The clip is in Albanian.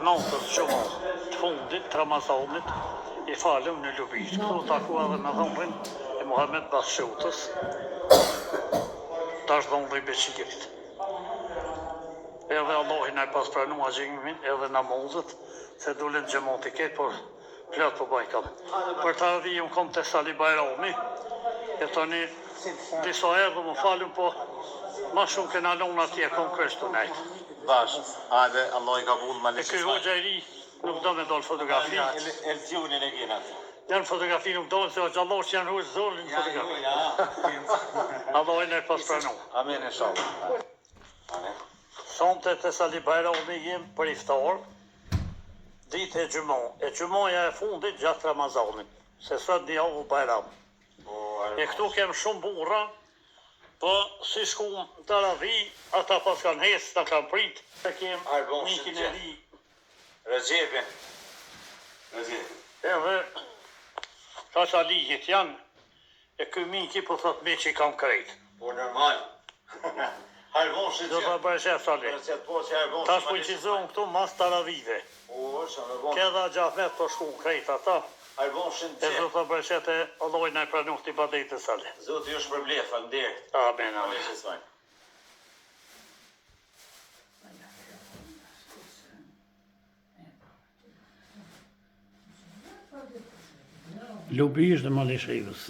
natës gjumon të fundit, të Ramazanit, I falëm në Lubisht. Këtu takua edhe me dhomrin e Muhamet Bashutës, tash dhomri Beqirit. Edhe Allahin e pas pranu agjimin edhe namazet, se dulen gjemon të ketë, por plot po bajkam. Për të ardhi unë kom të Sali Bajrami, e tani disa edhe më falëm, po ma shumë këna lonë atje kom kërstu nejtë. Bash, hajde, Allah I ka vullë ma E këj hoxha I ri nuk do me dollë fotografi. Elzionin e gjenat. Janë fotografi nuk dollë, se hoxha Allah që janë hoxë zollin fotografi. Allahin e pas pranu. Amen e shumë. Sonte të Sali Bajrami jem për iftar, ditë e gjumon. E gjumonja e fundit gjatë Ramazanit, se sot një javë Bajram. E këtu kem shumë burra, po si shkum të radhi, ata pas kanë hes, ta kanë prit, e kem mikin e ri. Rëgjepin. Edhe, ka qa ligjit janë, e këj miki po thot me që I kam krejt. Po normal. Harbon shqit Do të bërëshet Sali. Ta shpojqizohen këtu mas të radhive. Këdha Gjafmet po shku krejt ata. Harbon shqit E zotë bërëshet e Allahin e pranuh t'i badet e Sali. Zotë ju shpërblet, falënderit. Amen, amen. Lubisht dhe Malishevës.